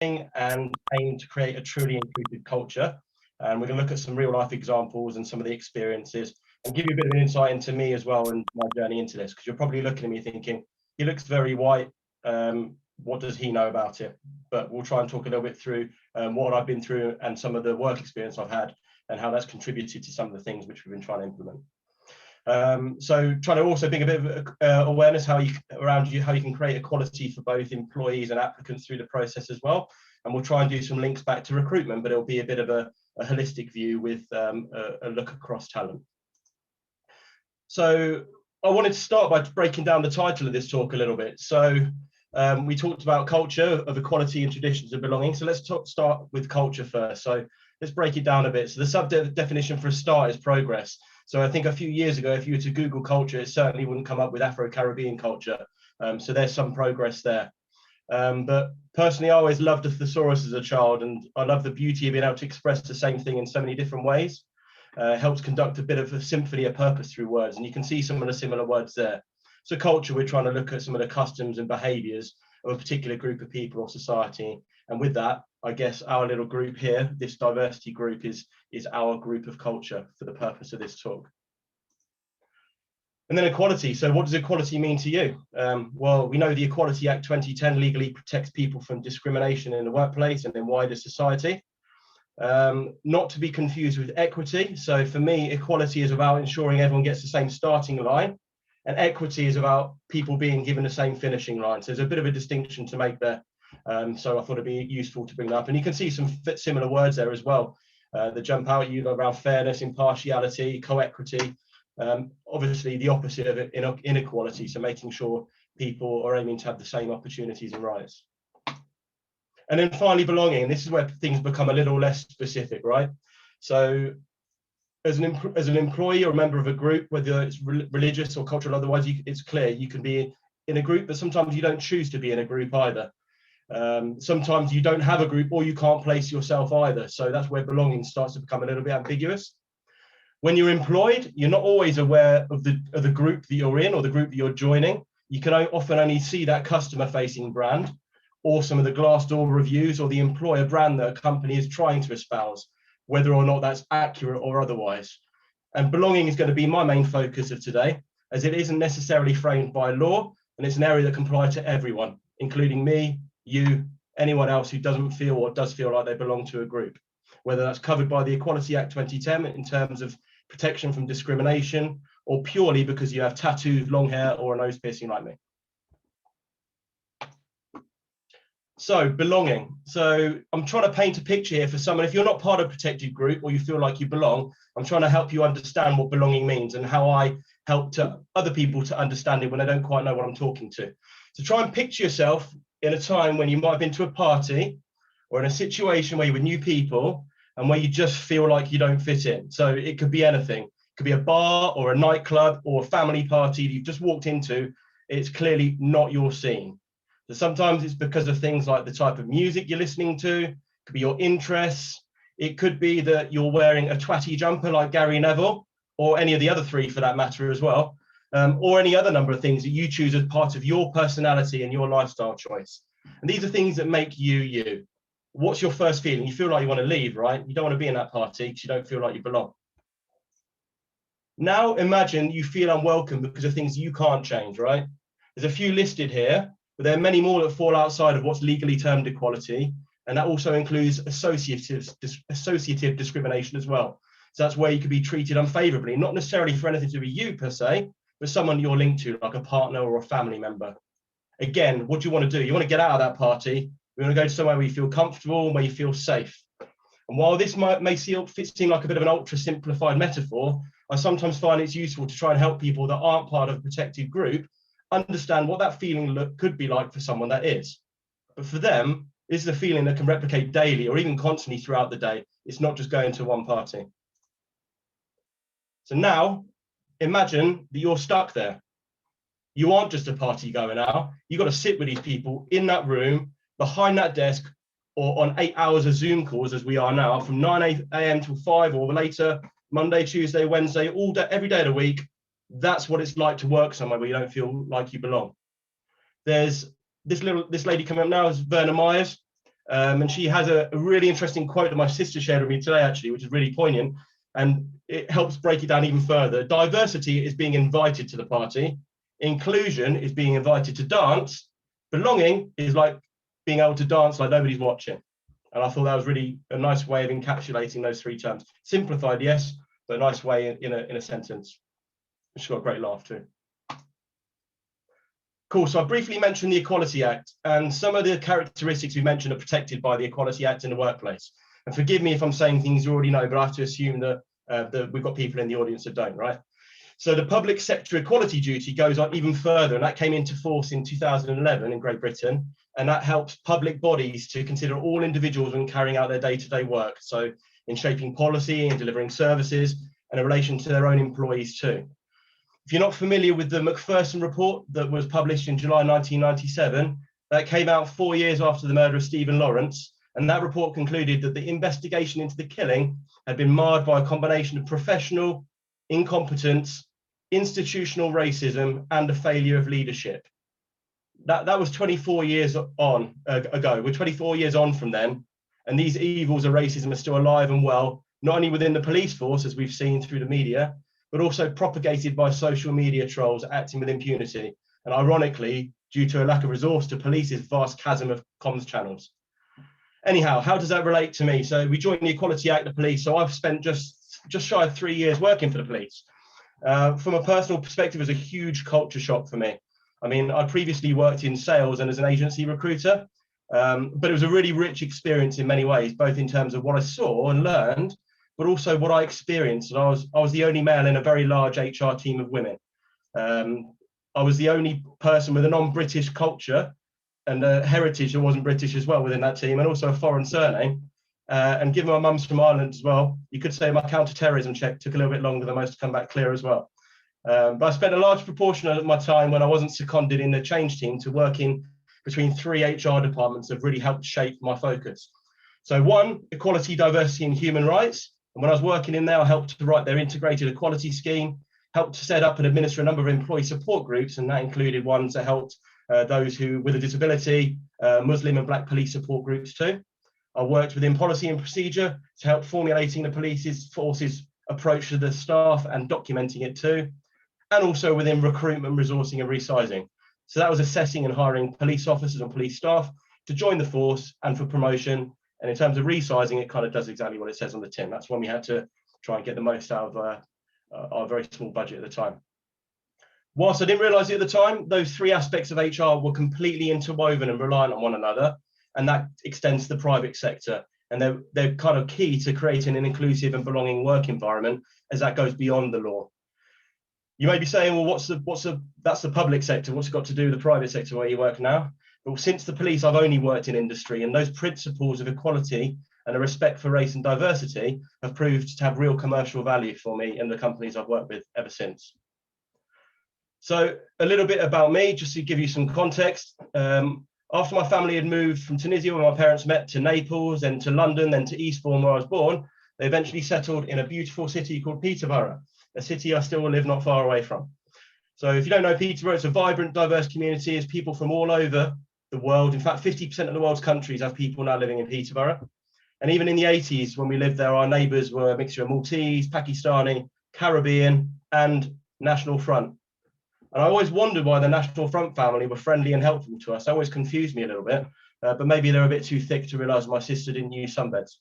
and aim to create a truly inclusive culture. And we're going to look at some real life examples and some of the experiences and give you a bit of an insight into me as well and my journey into this, because you're probably looking at me thinking, he looks very white. What does he know about it? But we'll try and talk a little bit through what I've been through and some of the work experience I've had and how that's contributed to some of the things which we've been trying to implement. So trying to also bring a bit of awareness how you can create equality for both employees and applicants through the process as well. And we'll try and do some links back to recruitment, but it'll be a bit of a holistic view with a look across talent. So I wanted to start by breaking down the title of this talk a little bit. So we talked about culture of equality and traditions of belonging. So let's start with culture first. So let's break it down a bit. So the sub-definition for a start is progress. So I think a few years ago, if you were to Google culture, it certainly wouldn't come up with Afro-Caribbean culture. So there's some progress there. But personally, I always loved a thesaurus as a child, and I love the beauty of being able to express the same thing in so many different ways. Helps conduct a bit of a symphony of purpose through words, and you can see some of the similar words there. So culture, we're trying to look at some of the customs and behaviours of a particular group of people or society. And with that, I guess our little group here, this diversity group, is our group of culture for the purpose of this talk. And then equality. So what does equality mean to you? Well, we know the Equality Act 2010 legally protects people from discrimination in the workplace and in wider society. Not to be confused with equity. So for me, equality is about ensuring everyone gets the same starting line, and equity is about people being given the same finishing line. So there's a bit of a distinction to make there. So I thought it'd be useful to bring that up. And you can see some similar words there as well that jump out at you around fairness, impartiality, co-equity. Obviously the opposite of it, inequality. So making sure people are aiming to have the same opportunities and rights. And then finally, belonging. This is where things become a little less specific, right? So as an employee or a member of a group, whether it's religious or cultural or otherwise, it's clear you can be in a group, but sometimes you don't choose to be in a group either. Sometimes you don't have a group or you can't place yourself either. So that's where belonging starts to become a little bit ambiguous. When you're employed, you're not always aware of the group that you're in or the group that you're joining. You can often only see that customer-facing brand or some of the Glassdoor reviews or the employer brand that a company is trying to espouse, whether or not that's accurate or otherwise. And belonging is going to be my main focus of today, as it isn't necessarily framed by law, and it's an area that can apply to everyone, including me, you, anyone else who doesn't feel or does feel like they belong to a group, whether that's covered by the Equality Act 2010 in terms of protection from discrimination, or purely because you have tattoos, long hair, or a nose piercing like me. So belonging. So I'm trying to paint a picture here for someone. If you're not part of a protected group or you feel like you belong, I'm trying to help you understand what belonging means and how I help to other people to understand it when they don't quite know what I'm talking to. So try and picture yourself in a time when you might have been to a party or in a situation where you're with new people and where you just feel like you don't fit in. So it could be anything. It could be a bar or a nightclub or a family party that you've just walked into. It's clearly not your scene. So sometimes it's because of things like the type of music you're listening to, it could be your interests. It could be that you're wearing a twatty jumper like Gary Neville, or any of the other three for that matter as well, or any other number of things that you choose as part of your personality and your lifestyle choice. And these are things that make you, you. What's your first feeling? You feel like you want to leave, right? You don't want to be in that party because you don't feel like you belong. Now imagine you feel unwelcome because of things you can't change, right? There's a few listed here, but there are many more that fall outside of what's legally termed equality, and that also includes associative discrimination as well. So that's where you could be treated unfavorably, not necessarily for anything to do with you per se, but someone you're linked to, like a partner or a family member. Again, what do you want to do? You want to get out of that party. You want to go to somewhere where you feel comfortable, where you feel safe. And while this may seem like a bit of an ultra simplified metaphor, I sometimes find it's useful to try and help people that aren't part of a protected group understand what that feeling could be like for someone that is. But for them, this is a feeling that can replicate daily or even constantly throughout the day. It's not just going to one party. So now, imagine that you're stuck there. You aren't just a party goer now. You've got to sit with these people in that room, behind that desk, or on 8 hours of Zoom calls, as we are now, from 9 a.m. till 5 or later, Monday, Tuesday, Wednesday, all day, every day of the week. That's what it's like to work somewhere where you don't feel like you belong. There's this lady coming up now is Verna Myers. And she has a really interesting quote that my sister shared with me today, actually, which is really poignant. And it helps break it down even further. Diversity is being invited to the party. Inclusion is being invited to dance. Belonging is like being able to dance like nobody's watching. And I thought that was really a nice way of encapsulating those three terms. Simplified, yes, but a nice way in a sentence. She's got a great laugh too. Cool, so I briefly mentioned the Equality Act, and some of the characteristics we mentioned are protected by the Equality Act in the workplace. And forgive me if I'm saying things you already know, but I have to assume that, that we've got people in the audience that don't, right? So the public sector equality duty goes on even further, and that came into force in 2011 in Great Britain, and that helps public bodies to consider all individuals when carrying out their day-to-day work. So in shaping policy and delivering services, and in relation to their own employees too. If you're not familiar with the Macpherson report that was published in July 1997, that came out 4 years after the murder of Stephen Lawrence, and that report concluded that the investigation into the killing had been marred by a combination of professional incompetence, institutional racism, and a failure of leadership. That was 24 years on ago. We're 24 years on from then, and these evils of racism are still alive and well, not only within the police force, as we've seen through the media, but also propagated by social media trolls acting with impunity, and ironically, due to a lack of resource to police's vast chasm of comms channels. Anyhow, how does that relate to me? So we joined the Equality Act, the police, so I've spent just shy of 3 years working for the police. From a personal perspective, it was a huge culture shock for me. I mean, I previously worked in sales and as an agency recruiter, but it was a really rich experience in many ways, both in terms of what I saw and learned, but also what I experienced. And I was the only male in a very large HR team of women. I was the only person with a non-British culture and a heritage that wasn't British as well within that team, and also a foreign surname. And given my mum's from Ireland as well, you could say my counter-terrorism check took a little bit longer than most to come back clear as well. But I spent a large proportion of my time when I wasn't seconded in the change team to working between 3 HR departments that really helped shape my focus. So one, equality, diversity, and human rights. And when I was working in there, I helped to write their integrated equality scheme, helped to set up and administer a number of employee support groups, and that included ones that helped those who with a disability, Muslim and Black police support groups too. I worked within policy and procedure to help formulating the police's forces approach to the staff and documenting it too, and also within recruitment, resourcing and resizing. So that was assessing and hiring police officers and police staff to join the force and for promotion. And in terms of resizing, it kind of does exactly what it says on the tin. That's when we had to try and get the most out of our very small budget at the time. Whilst I didn't realise it at the time, those 3 aspects of HR were completely interwoven and reliant on one another, and that extends to the private sector. And they're kind of key to creating an inclusive and belonging work environment as that goes beyond the law. You may be saying, well, that's the public sector. What's it got to do with the private sector where you work now? But since the police, I've only worked in industry, and those principles of equality and a respect for race and diversity have proved to have real commercial value for me and the companies I've worked with ever since. So a little bit about me, just to give you some context. After my family had moved from Tunisia, where my parents met, to Naples, then to London, then to Eastbourne, where I was born, they eventually settled in a beautiful city called Peterborough, a city I still live not far away from. So if you don't know Peterborough, it's a vibrant, diverse community. It's people from all over the world. In fact, 50% of the world's countries have people now living in Peterborough. And even in the 80s, when we lived there, our neighbours were a mixture of Maltese, Pakistani, Caribbean, and National Front. And I always wondered why the National Front family were friendly and helpful to us. That always confused me a little bit, but maybe they're a bit too thick to realise my sister didn't use sunbeds.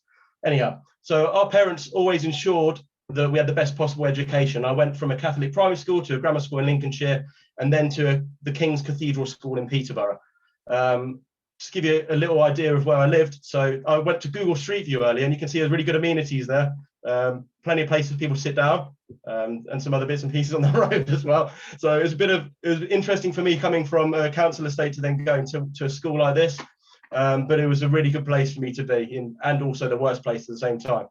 Anyhow, so our parents always ensured that we had the best possible education. I went from a Catholic primary school to a grammar school in Lincolnshire, and then to the King's Cathedral School in Peterborough. Just to give you a little idea of where I lived. So I went to Google Street View earlier, and you can see there's really good amenities there. Plenty of places for people to sit down, and some other bits and pieces on the road as well. So it was interesting for me coming from a council estate to then going to a school like this. But it was a really good place for me to be in, and also the worst place at the same time.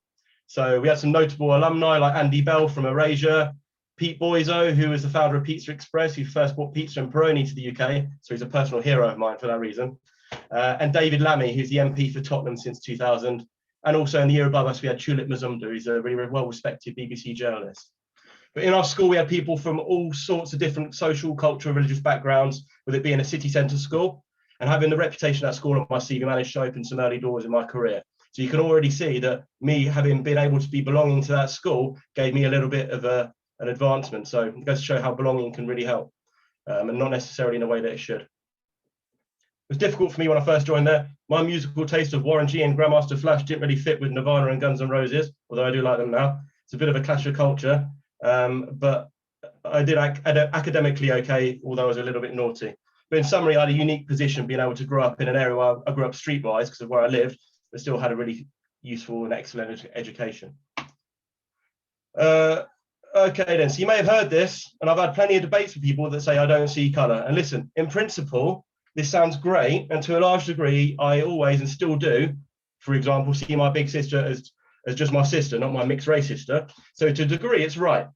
So we had some notable alumni like Andy Bell from Erasure, Pete Boiso, who was the founder of Pizza Express, who first brought pizza and Peroni to the UK. So he's a personal hero of mine for that reason. And David Lammy, who's the MP for Tottenham since 2000. And also in the year above us, we had Tulip Mazumdar, who's a really well-respected BBC journalist. But in our school, we had people from all sorts of different social, cultural, religious backgrounds, with it being a city centre school. And having the reputation at school on my CV managed to open some early doors in my career. So you can already see that me having been able to be belonging to that school gave me a little bit of an advancement. So it goes to show how belonging can really help, and not necessarily in a way that it should. It was difficult for me when I first joined there. My musical taste of Warren G and Grandmaster Flash didn't really fit with Nirvana and Guns N' Roses, although I do like them now. It's a bit of a clash of culture, but I did academically okay, although I was a little bit naughty. But in summary, I had a unique position being able to grow up in an area where I grew up streetwise because of where I lived, but still had a really useful and excellent education. Okay then, so you may have heard this, and I've had plenty of debates with people that say I don't see colour. And listen, in principle, this sounds great, and to a large degree, I always and still do, for example, see my big sister as just my sister, not my mixed race sister. So to a degree, it's right.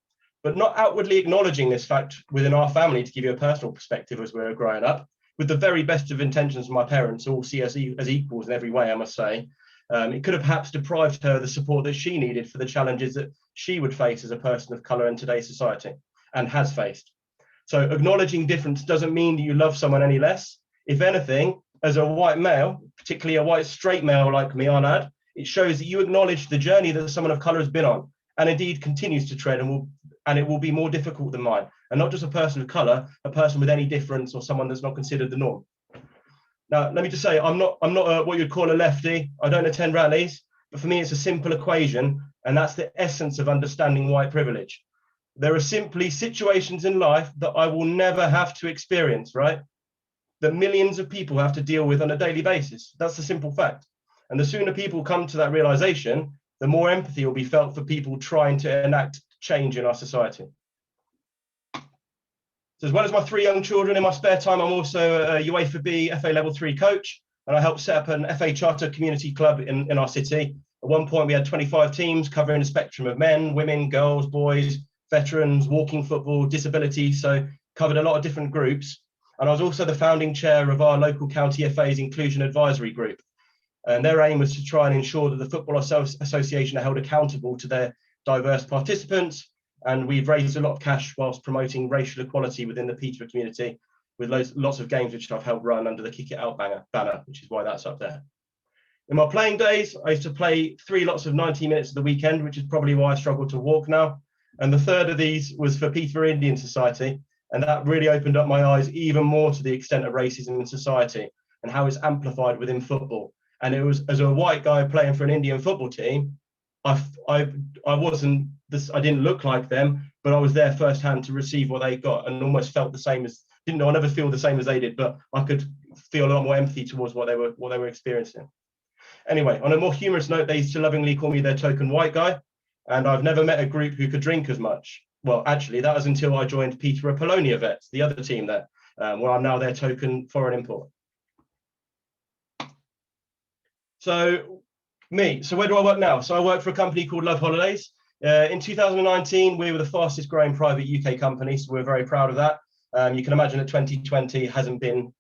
But not outwardly acknowledging this fact within our family, to give you a personal perspective as we were growing up, with the very best of intentions, my parents all see us as equals in every way, I must say. It could have perhaps deprived her the support that she needed for the challenges that she would face as a person of colour in today's society and has faced. So acknowledging difference doesn't mean that you love someone any less. If anything, as a white male, particularly a white straight male like me, Arnad, it shows that you acknowledge the journey that someone of colour has been on and indeed continues to tread, and it will be more difficult than mine. And not just a person of colour, a person with any difference or someone that's not considered the norm. Now, let me just say, I'm not what you'd call a lefty. I don't attend rallies, but for me, it's a simple equation, and that's the essence of understanding white privilege. There are simply situations in life that I will never have to experience, right? That millions of people have to deal with on a daily basis. That's the simple fact. And the sooner people come to that realization, the more empathy will be felt for people trying to enact change in our society. So as well as my 3 young children, in my spare time, I'm also a UEFA B FA Level 3 coach, and I helped set up an FA Charter community club in our city. At one point, we had 25 teams covering a spectrum of men, women, girls, boys, veterans, walking football, disability, so covered a lot of different groups. And I was also the founding chair of our local county FA's Inclusion Advisory Group. And their aim was to try and ensure that the Football Association are held accountable to their diverse participants. And we've raised a lot of cash whilst promoting racial equality within the Peterborough community, with lots of games which I've helped run under the Kick It Out banner, which is why that's up there. In my playing days, I used to play 3 lots of 90 minutes at the weekend, which is probably why I struggle to walk now. And the third of these was for Peterborough Indian Society. And that really opened up my eyes even more to the extent of racism in society and how it's amplified within football. And it was, as a white guy playing for an Indian football team, I wasn't this, I didn't look like them, but I was there firsthand to receive what they got, and almost felt the same as, I never feel the same as they did, but I could feel a lot more empathy towards what they were experiencing. Anyway, on a more humorous note, they used to lovingly call me their token white guy, and I've never met a group who could drink as much. Well, actually, that was until I joined Peterborough Polonia Vets, the other team there, where I'm now their token foreign import. So where do I work now? So I work for a company called Loveholidays. In 2019, we were the fastest growing private UK company, so we're very proud of that. You can imagine that 2020 hasn't been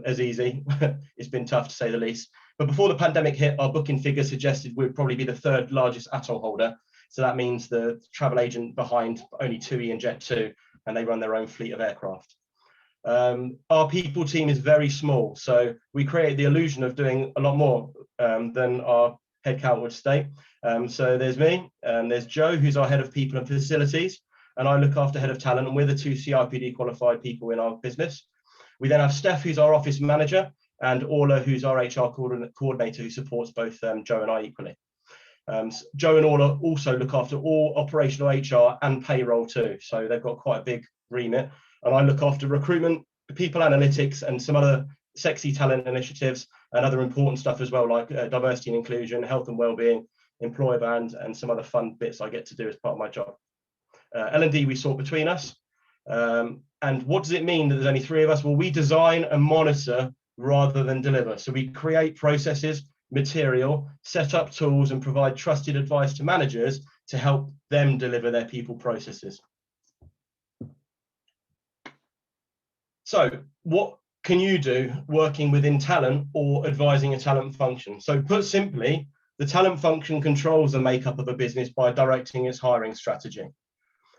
as easy. It's been tough, to say the least. But before the pandemic hit, our booking figure suggested we'd probably be the 3rd largest atoll holder. So that means the travel agent behind only TUI and Jet2, and they run their own fleet of aircraft. Our people team is very small, so we create the illusion of doing a lot more than our headcount would state. So there's me, there's Joe, who's our head of people and facilities, and I look after head of talent, and we're the 2 CIPD qualified people in our business. We then have Steph, who's our office manager, and Orla, who's our HR coordinator, who supports both Joe and I equally. Joe and Orla also look after all operational HR and payroll too, so they've got quite a big remit. And I look after recruitment, people analytics, and some other sexy talent initiatives, and other important stuff as well, like diversity and inclusion, health and wellbeing, employer band, and some other fun bits I get to do as part of my job. L&D we sort between us. And what does it mean that there's only 3 of us? Well, we design and monitor rather than deliver. So we create processes, material, set up tools, and provide trusted advice to managers to help them deliver their people processes. So what can you do working within talent or advising a talent function? So put simply, the talent function controls the makeup of a business by directing its hiring strategy.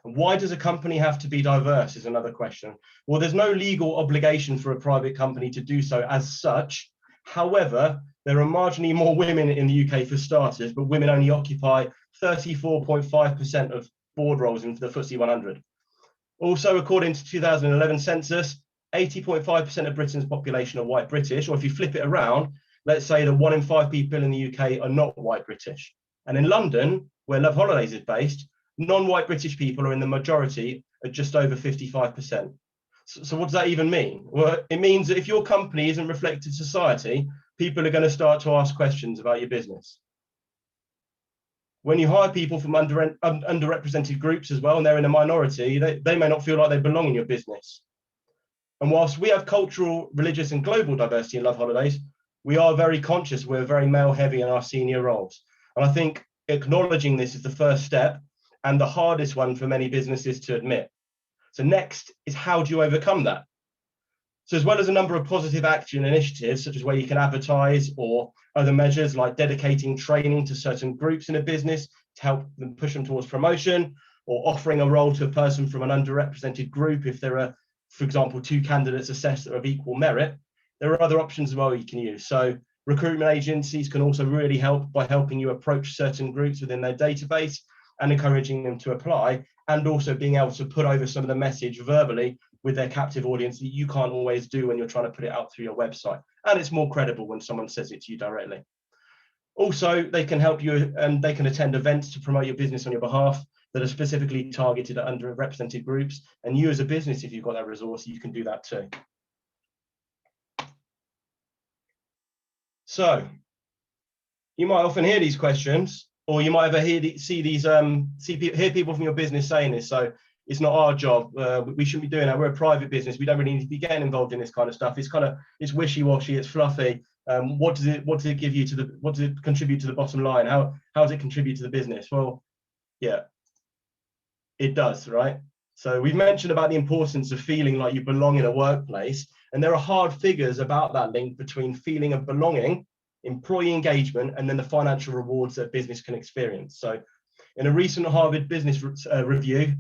And why does a company have to be diverse is another question. Well, there's no legal obligation for a private company to do so as such. However, there are marginally more women in the UK for starters, but women only occupy 34.5% of board roles in the FTSE 100. Also, according to 2011 census, 80.5% of Britain's population are white British, or if you flip it around, let's say that 1 in 5 people in the UK are not white British. And in London, where Loveholidays is based, non-white British people are in the majority at just over 55%. So what does that even mean? Well, it means that if your company isn't reflected society, people are going to start to ask questions about your business. When you hire people from underrepresented groups as well, and they're in a minority, they may not feel like they belong in your business. And whilst we have cultural, religious, and global diversity in Loveholidays, we are very conscious we're very male heavy in our senior roles. And I think acknowledging this is the first step and the hardest one for many businesses to admit. So next is, how do you overcome that? So as well as a number of positive action initiatives, such as where you can advertise, or other measures like dedicating training to certain groups in a business to help them push them towards promotion, or offering a role to a person from an underrepresented group if there are, for example, 2 candidates assessed that are of equal merit, there are other options as well you can use. So recruitment agencies can also really help by helping you approach certain groups within their database and encouraging them to apply, and also being able to put over some of the message verbally with their captive audience that you can't always do when you're trying to put it out through your website. And it's more credible when someone says it to you directly. Also, they can help you, and they can attend events to promote your business on your behalf that are specifically targeted at underrepresented groups. And you as a business, if you've got that resource, you can do that too. So you might often hear these questions, or you might ever hear people from your business saying this. So it's not our job. We shouldn't be doing that. We're a private business. We don't really need to be getting involved in this kind of stuff. It's wishy-washy. It's fluffy. What does it give you what does it contribute to the bottom line? How does it contribute to the business? Well, yeah, it does, right? So we've mentioned about the importance of feeling like you belong in a workplace, and there are hard figures about that link between feeling of belonging, employee engagement, and then the financial rewards that business can experience. So in a recent Harvard Business Review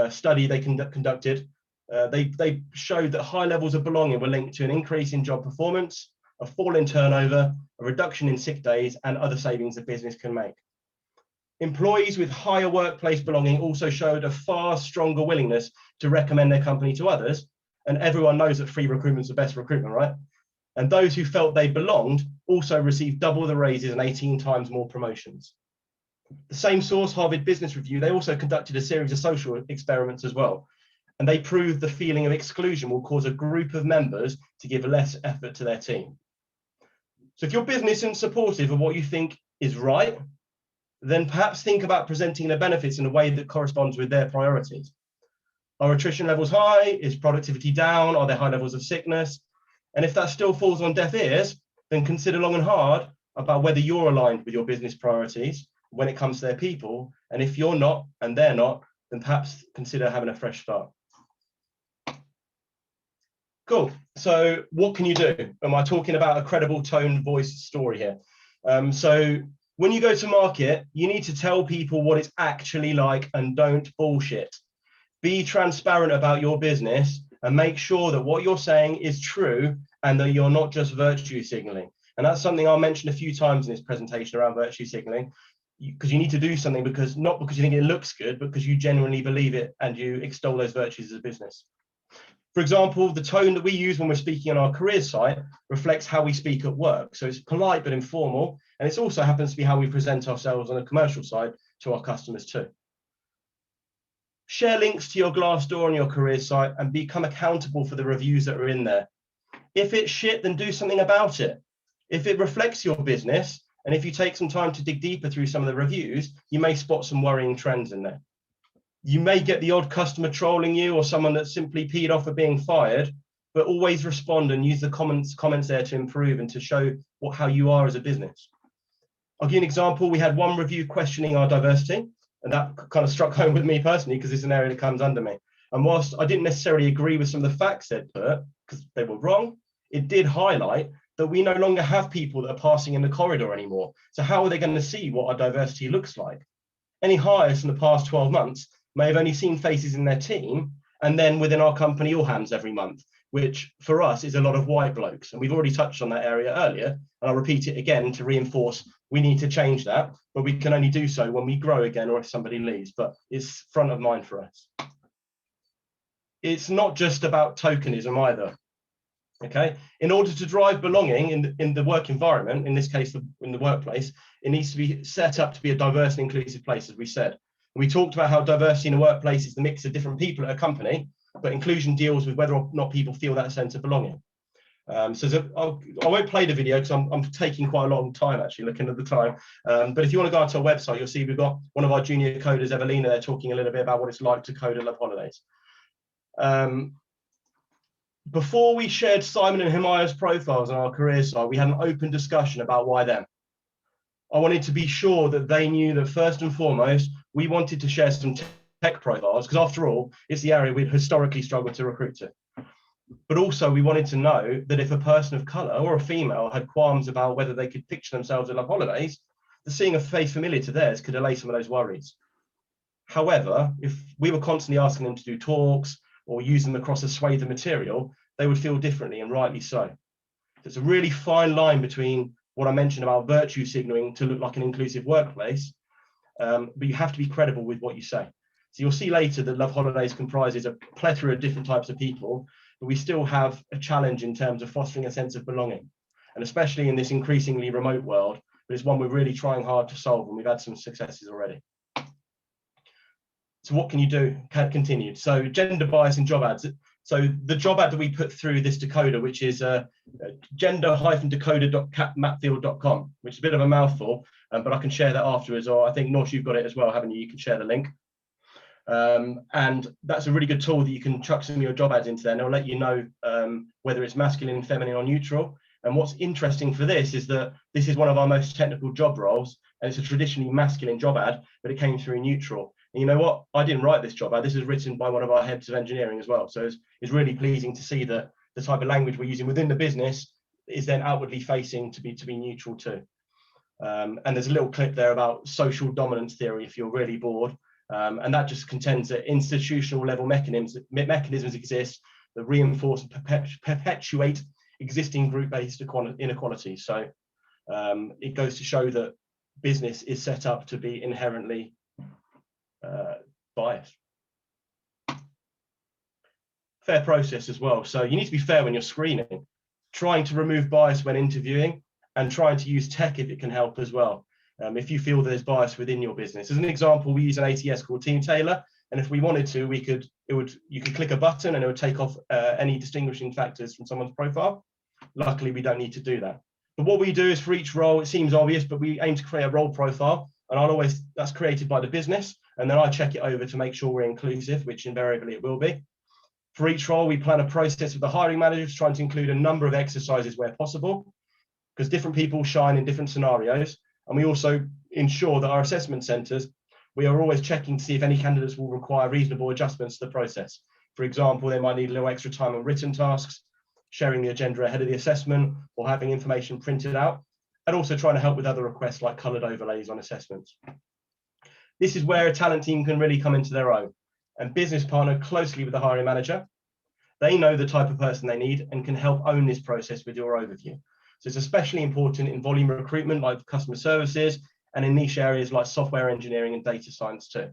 study they conducted, they showed that high levels of belonging were linked to an increase in job performance, a fall in turnover, a reduction in sick days, and other savings the business can make. Employees with higher workplace belonging also showed a far stronger willingness to recommend their company to others. And everyone knows that free recruitment's the best recruitment, right? And those who felt they belonged also received double the raises and 18 times more promotions. The same source, Harvard Business Review, they also conducted a series of social experiments as well. And they proved the feeling of exclusion will cause a group of members to give less effort to their team. So if your business isn't supportive of what you think is right, then perhaps think about presenting the benefits in a way that corresponds with their priorities. Are attrition levels high? Is productivity down? Are there high levels of sickness? And if that still falls on deaf ears, then consider long and hard about whether you're aligned with your business priorities when it comes to their people. And if you're not, and they're not, then perhaps consider having a fresh start. Cool. So what can you do? Am I talking about a credible tone, voice, story here? So when you go to market, you need to tell people what it's actually like and don't bullshit. Be transparent about your business and make sure that what you're saying is true and that you're not just virtue signaling. And that's something I'll mention a few times in this presentation around virtue signaling, because you need to do something not because you think it looks good, but because you genuinely believe it and you extol those virtues as a business. For example, the tone that we use when we're speaking on our careers site reflects how we speak at work. So it's polite but informal, and it also happens to be how we present ourselves on a commercial side to our customers too. Share links to your Glassdoor on your careers site and become accountable for the reviews that are in there. If it's shit, then do something about it. If it reflects your business, and if you take some time to dig deeper through some of the reviews, you may spot some worrying trends in there. You may get the odd customer trolling you or someone that's simply peed off at being fired, but always respond and use the comments there to improve and to show how you are as a business. I'll give you an example. We had one review questioning our diversity, and that kind of struck home with me personally because it's an area that comes under me. And whilst I didn't necessarily agree with some of the facts they'd put, because they were wrong, it did highlight that we no longer have people that are passing in the corridor anymore. So how are they going to see what our diversity looks like? Any hires from the past 12 months may have only seen faces in their team, and then within our company, all hands every month, which for us is a lot of white blokes. And we've already touched on that area earlier, and I'll repeat it again to reinforce we need to change that, but we can only do so when we grow again or if somebody leaves, but it's front of mind for us. It's not just about tokenism either. Okay, in order to drive belonging in the work environment, in this case, in the workplace, it needs to be set up to be a diverse and inclusive place, as we said. We talked about how diversity in a workplace is the mix of different people at a company, but inclusion deals with whether or not people feel that sense of belonging. I won't play the video because I'm taking quite a long time actually looking at the time. But if you want to go onto our website, you'll see we've got one of our junior coders, Evelina, there talking a little bit about what it's like to code at Loveholidays. Before we shared Simon and Himaya's profiles on our career site, we had an open discussion about why them. I wanted to be sure that they knew that first and foremost, we wanted to share some tech profiles, because after all, it's the area we'd historically struggled to recruit to. But also we wanted to know that if a person of colour or a female had qualms about whether they could picture themselves at Loveholidays, the seeing a face familiar to theirs could allay some of those worries. However, if we were constantly asking them to do talks or use them across a swathe of material, they would feel differently, and rightly so. There's a really fine line between what I mentioned about virtue signalling to look like an inclusive workplace, but you have to be credible with what you say. So you'll see later that Loveholidays comprises a plethora of different types of people, but we still have a challenge in terms of fostering a sense of belonging, and especially in this increasingly remote world, but it's one we're really trying hard to solve, and we've had some successes already. So what can you do? Continued. So gender bias in job ads. So the job ad that we put through this decoder, which is gender-decoder.mapfield.com, which is a bit of a mouthful, but I can share that afterwards, or I think, Norsh, you've got it as well, haven't you? You can share the link. And that's a really good tool that you can chuck some of your job ads into there, and it'll let you know whether it's masculine, feminine, or neutral. And what's interesting for this is that this is one of our most technical job roles, and it's a traditionally masculine job ad, but it came through neutral. And you know what? I didn't write this job ad. This is written by one of our heads of engineering as well. So it's really pleasing to see that the type of language we're using within the business is then outwardly facing to be neutral too. And there's a little clip there about social dominance theory if you're really bored. And that just contends that institutional level mechanisms exist that reinforce and perpetuate existing group-based inequalities. So it goes to show that business is set up to be inherently biased. Fair process as well. So you need to be fair when you're screening, trying to remove bias when interviewing, and trying to use tech if it can help as well. If you feel there's bias within your business. As an example, we use an ATS called Team Tailor, and if we wanted to, you could click a button and it would take off any distinguishing factors from someone's profile. Luckily, we don't need to do that. But what we do is for each role, it seems obvious, but we aim to create a role profile, and that's created by the business, and then I check it over to make sure we're inclusive, which invariably it will be. For each role, we plan a process with the hiring managers, trying to include a number of exercises where possible, because different people shine in different scenarios. And we also ensure that our assessment centres, we are always checking to see if any candidates will require reasonable adjustments to the process. For example, they might need a little extra time on written tasks, sharing the agenda ahead of the assessment, or having information printed out, and also trying to help with other requests like coloured overlays on assessments. This is where a talent team can really come into their own and business partner closely with the hiring manager. They know the type of person they need and can help own this process with your overview. So it's especially important in volume recruitment like customer services, and in niche areas like software engineering and data science too.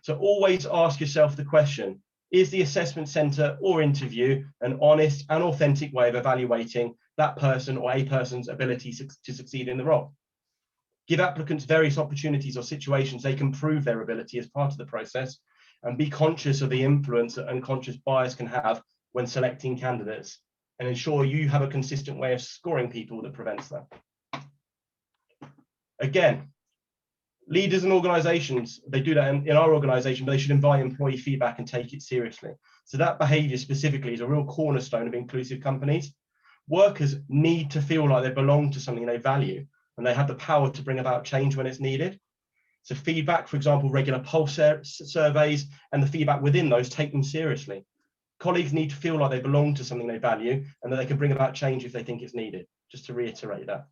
So always ask yourself the question, is the assessment centre or interview an honest and authentic way of evaluating that person or a person's ability to succeed in the role? Give applicants various opportunities or situations they can prove their ability as part of the process, and be conscious of the influence that unconscious bias can have when selecting candidates, and ensure you have a consistent way of scoring people that prevents that. Again, leaders and organizations, they do that in our organization, but they should invite employee feedback and take it seriously. So that behavior specifically is a real cornerstone of inclusive companies. Workers need to feel like they belong to something they value, and they have the power to bring about change when it's needed. So feedback, for example, regular pulse surveys, and the feedback within those, take them seriously. Colleagues need to feel like they belong to something they value, and that they can bring about change if they think it's needed, just to reiterate that.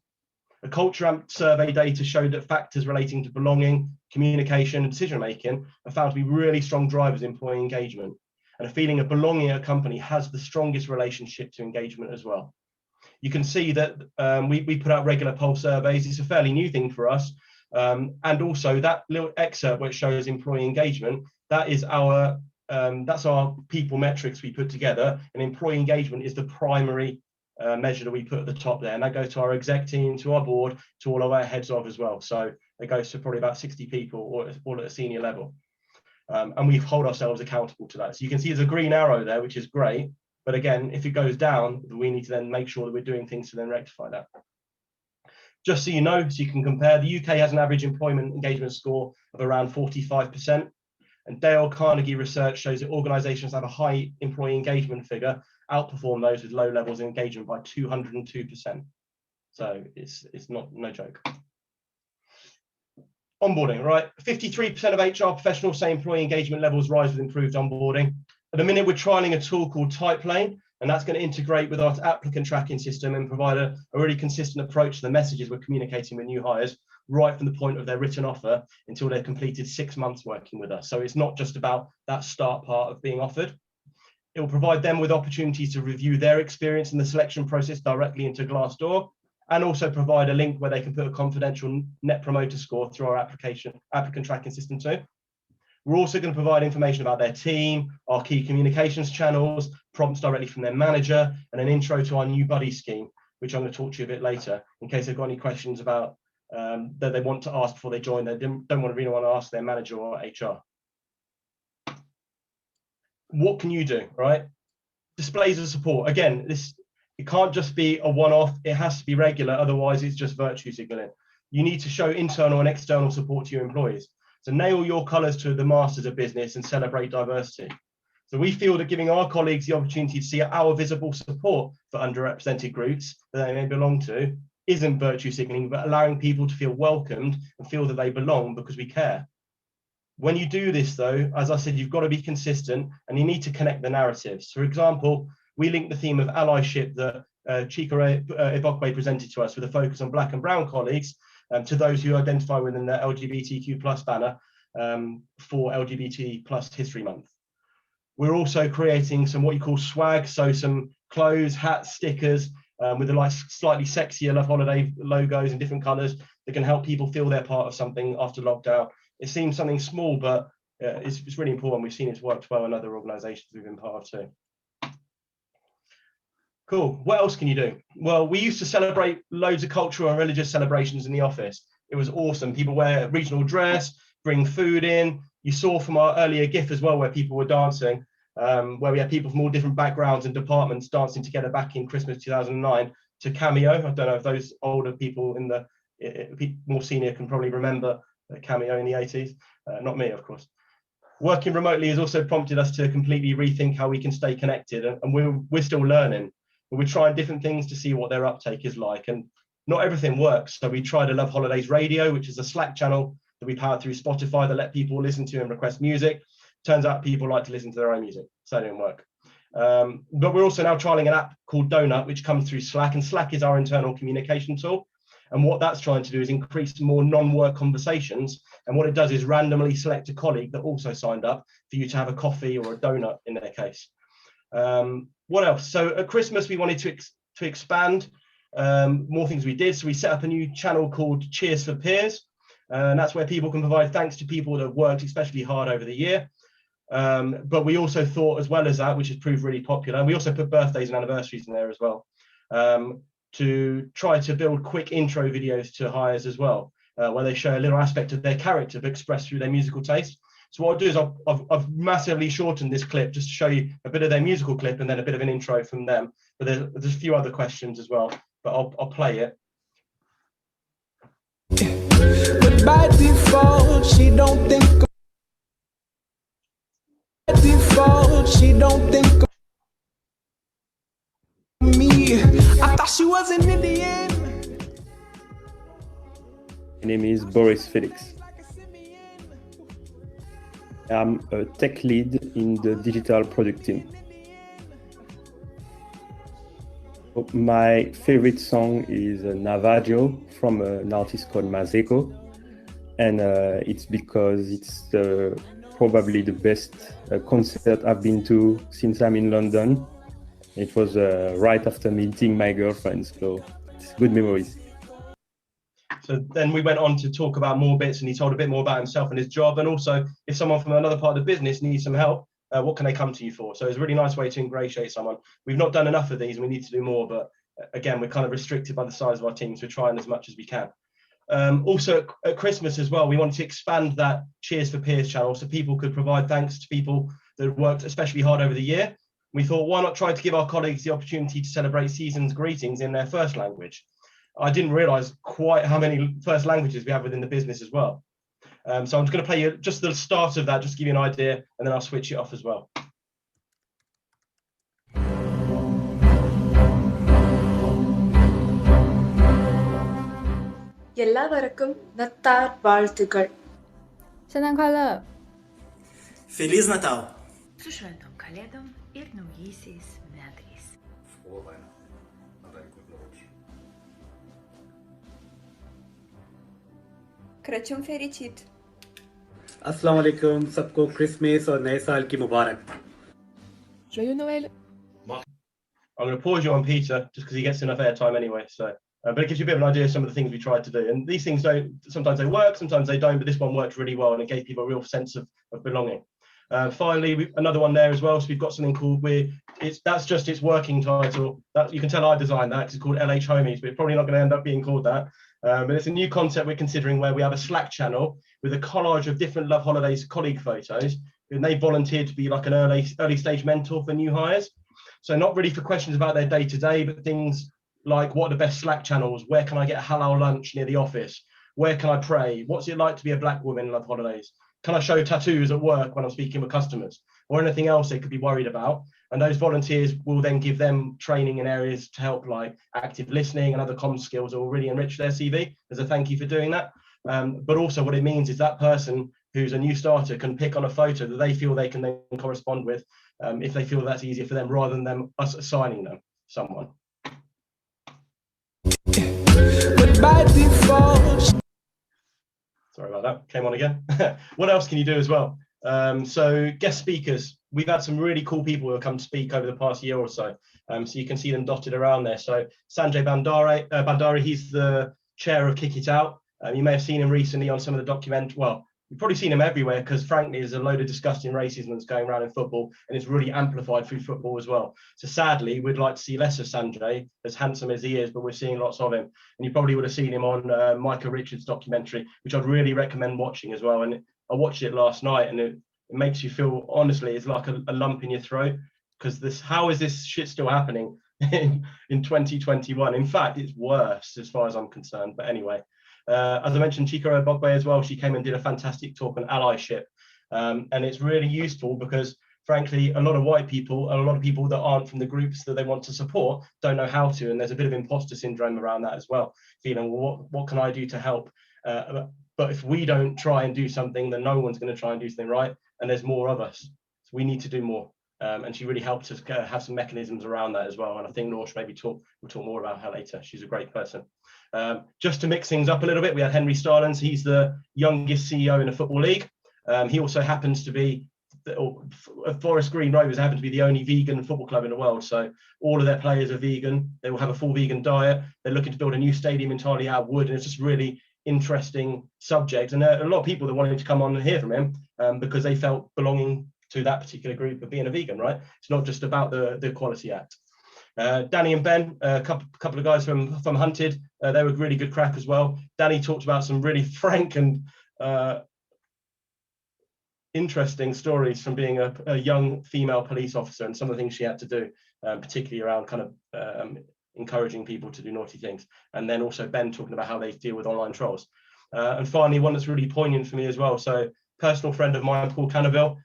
The Culture Amp survey data showed that factors relating to belonging, communication, and decision-making are found to be really strong drivers in employee engagement. And a feeling of belonging at a company has the strongest relationship to engagement as well. You can see that we put out regular poll surveys. It's a fairly new thing for us. And also that little excerpt which shows employee engagement, that is our that's our people metrics we put together, and employee engagement is the primary measure that we put at the top there, and that goes to our exec team, to our board, to all of our heads of as well. So it goes to probably about 60 people, all at a senior level, and we hold ourselves accountable to that. So you can see there's a green arrow there, which is great, but again, if it goes down, we need to then make sure that we're doing things to then rectify that. Just so you know, so you can compare, the UK has an average employment engagement score of around 45%. And Dale Carnegie research shows that organisations that have a high employee engagement figure outperform those with low levels of engagement by 202%. So it's no joke. Onboarding, right? 53% of HR professionals say employee engagement levels rise with improved onboarding. At the minute, we're trialling a tool called Typelane, and that's going to integrate with our applicant tracking system and provide a really consistent approach to the messages we're communicating with new hires, right from the point of their written offer until they've completed 6 months working with us. So it's not just about that start part of being offered. It will provide them with opportunities to review their experience in the selection process directly into Glassdoor, and also provide a link where they can put a confidential net promoter score through our applicant tracking system too. We're also going to provide information about their team, our key communications channels, prompts directly from their manager, and an intro to our new buddy scheme, which I'm going to talk to you a bit later, in case they've got any questions about that they want to ask before they join. They don't really want to ask their manager or HR. What can you do, right? Displays of support. Again, it can't just be a one-off. It has to be regular. Otherwise, it's just virtue signaling. You need to show internal and external support to your employees. So nail your colours to the masters of business and celebrate diversity. So we feel that giving our colleagues the opportunity to see our visible support for underrepresented groups that they may belong to isn't virtue signaling, but allowing people to feel welcomed and feel that they belong because we care. When you do this, though, as I said, you've got to be consistent and you need to connect the narratives. For example, we link the theme of allyship that Chika Ibokwe presented to us with a focus on Black and Brown colleagues to those who identify within the LGBTQ+ banner for LGBT+ History Month. We're also creating some what you call swag, so some clothes, hats, stickers with the slightly sexier Love Holiday logos in different colours that can help people feel they're part of something after lockdown. It seems something small, but it's really important. We've seen it's worked well in other organisations we've been part of too. Cool. What else can you do? Well, we used to celebrate loads of cultural and religious celebrations in the office. It was awesome. People wear regional dress, bring food in. You saw from our earlier GIF as well where people were dancing, where we had people from all different backgrounds and departments dancing together back in Christmas 2009 to Cameo. I don't know if those older people in the more senior can probably remember Cameo in the 80s. Not me, of course. Working remotely has also prompted us to completely rethink how we can stay connected, and we're still learning. But we're trying different things to see what their uptake is like, and not everything works. So we tried a Loveholidays radio, which is a Slack channel that we powered through Spotify that let people listen to and request music. Turns out people like to listen to their own music, so it didn't work. But we're also now trialing an app called Donut, which comes through Slack, and Slack is our internal communication tool. And what that's trying to do is increase more non-work conversations. And what it does is randomly select a colleague that also signed up for you to have a coffee or a donut in their case. What else? So at Christmas, we wanted to expand more things we did. So we set up a new channel called Cheers for Peers. And that's where people can provide thanks to people that have worked especially hard over the year. But we also thought, as well as that, which has proved really popular, and we also put birthdays and anniversaries in there as well, to try to build quick intro videos to hires as well, where they show a little aspect of their character but expressed through their musical taste. So what I'll do is I've massively shortened this clip just to show you a bit of their musical clip and then a bit of an intro from them. But there's a few other questions as well, but I'll play it. But by default, she don't think. By default, she don't think of me. I thought she was an Indian. My name is Boris Felix. I'm a tech lead in the digital product team. My favorite song is Navajo from an artist called Mazeko. And it's because it's probably the best concert I've been to since I'm in London. It was right after meeting my girlfriend, so it's good memories. So then we went on to talk about more bits, and he told a bit more about himself and his job, and also if someone from another part of the business needs some help, what can they come to you for? So it's a really nice way to ingratiate someone. We've not done enough of these, and we need to do more, but again, we're kind of restricted by the size of our team, so we're trying as much as we can. Also at Christmas as well, we wanted to expand that Cheers for Peers channel so people could provide thanks to people that worked especially hard over the year. We thought, why not try to give our colleagues the opportunity to celebrate season's greetings in their first language? I didn't realize quite how many first languages we have within the business as well. So I'm just going to play you just the start of that, just to give you an idea, and then I'll switch it off as well. எல்லாவருக்கும் நத்தார் வாழ்த்துக்கள். 圣诞快乐 Feliz Natal! Su šventom kalėdom ir naujaisiais metais. Crăciun fericit. Assalamu alaikum, सबको Christmas और नए साल की मुबारक. Joyeux Noël. I'm going to pause you on Peter just because he gets enough airtime anyway. So, but it gives you a bit of an idea of some of the things we tried to do. And these things don't, sometimes they work, sometimes they don't, but this one worked really well and it gave people a real sense of belonging. Finally, another one there as well. So we've got something called that's just its working title. That you can tell I designed that. It's called LH Homies, but it's probably not going to end up being called that. But it's a new concept we're considering where we have a Slack channel with a collage of different Loveholidays colleague photos, and they volunteered to be like an early stage mentor for new hires. So not really for questions about their day to day, but things like what are the best Slack channels? Where can I get a halal lunch near the office? Where can I pray? What's it like to be a black woman in Loveholidays? Can I show tattoos at work when I'm speaking with customers, or anything else they could be worried about? And those volunteers will then give them training in areas to help, like active listening and other comms skills that will really enrich their CV as a thank you for doing that. But also what it means is that person who's a new starter can pick on a photo that they feel they can then correspond with if they feel that's easier for them, rather than us assigning them someone. Sorry about that, came on again. What else can you do as well? So guest speakers, we've had some really cool people who have come to speak over the past year or so. So you can see them dotted around there. So Sanjay Bandari, he's the chair of Kick It Out. You may have seen him recently on some of the document. Well, you've probably seen him everywhere because frankly, there's a load of disgusting racism that's going around in football, and it's really amplified through football as well. So sadly, we'd like to see less of Sanjay, as handsome as he is, but we're seeing lots of him. And you probably would have seen him on Micah Richards' documentary, which I'd really recommend watching as well. And I watched it last night, and it makes you feel, honestly, it's like a lump in your throat, because how is this shit still happening in 2021? In fact, it's worse as far as I'm concerned. But anyway, as I mentioned, Chika Obogbe as well, she came and did a fantastic talk on allyship. And it's really useful because, frankly, a lot of white people and a lot of people that aren't from the groups that they want to support don't know how to. And there's a bit of imposter syndrome around that as well, feeling, well, what can I do to help? But if we don't try and do something, then no one's going to try and do something right. And there's more of us. So we need to do more. And she really helped us have some mechanisms around that as well. And I think Norsh maybe we'll talk more about her later. She's a great person. Just to mix things up a little bit, we had Henry Starlins. He's the youngest CEO in the Football League. He also happens to be, Forest Green Rovers happen to be the only vegan football club in the world. So all of their players are vegan. They will have a full vegan diet. They're looking to build a new stadium entirely out of wood. And it's just really interesting subject. And there are a lot of people that wanted to come on and hear from him because they felt belonging to that particular group of being a vegan, right? It's not just about the Equality Act. Danny and Ben, a couple of guys from Hunted, they were really good crack as well. Danny talked about some really frank and interesting stories from being a young female police officer and some of the things she had to do, particularly around kind of encouraging people to do naughty things. And then also Ben talking about how they deal with online trolls. And finally, one that's really poignant for me as well. So personal friend of mine, Paul Cannaville,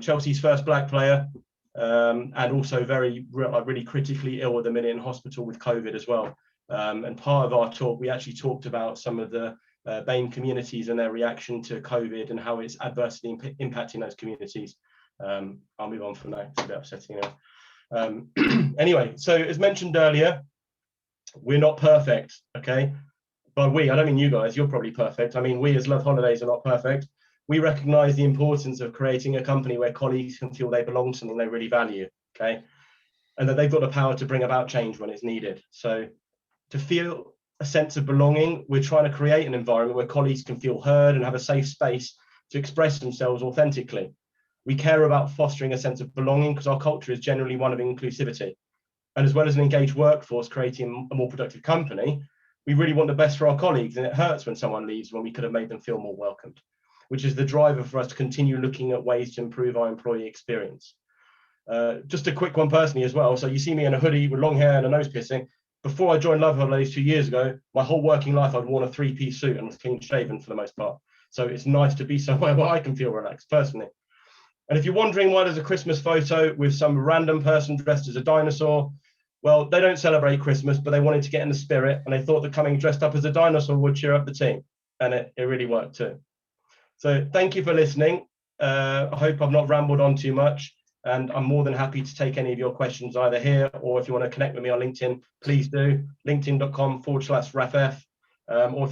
Chelsea's first black player, and also really critically ill at the minute in hospital with COVID as well. And part of our talk, we actually talked about some of the BAME communities and their reaction to COVID and how it's adversely impacting those communities. I'll move on from that. It's a bit upsetting now. Anyway, so as mentioned earlier, we're not perfect, okay? By we, I don't mean you guys, you're probably perfect. I mean, we as Loveholidays are not perfect. We recognize the importance of creating a company where colleagues can feel they belong to something they really value, okay? And that they've got the power to bring about change when it's needed. So to feel a sense of belonging, we're trying to create an environment where colleagues can feel heard and have a safe space to express themselves authentically. We care about fostering a sense of belonging because our culture is generally one of inclusivity. And as well as an engaged workforce creating a more productive company, we really want the best for our colleagues, and it hurts when someone leaves when we could have made them feel more welcomed, which is the driver for us to continue looking at ways to improve our employee experience. Just a quick one personally as well. So you see me in a hoodie with long hair and a nose piercing. Before I joined Loveholidays 2 years ago, my whole working life I'd worn a 3-piece suit and was clean shaven for the most part. So it's nice to be somewhere where I can feel relaxed personally. And if you're wondering why there's a Christmas photo with some random person dressed as a dinosaur, well, they don't celebrate Christmas, but they wanted to get in the spirit, and they thought that coming dressed up as a dinosaur would cheer up the team. And it really worked too. So thank you for listening. I hope I've not rambled on too much, and I'm more than happy to take any of your questions either here, or if you want to connect with me on LinkedIn, please do. LinkedIn.com/Raphael. Or if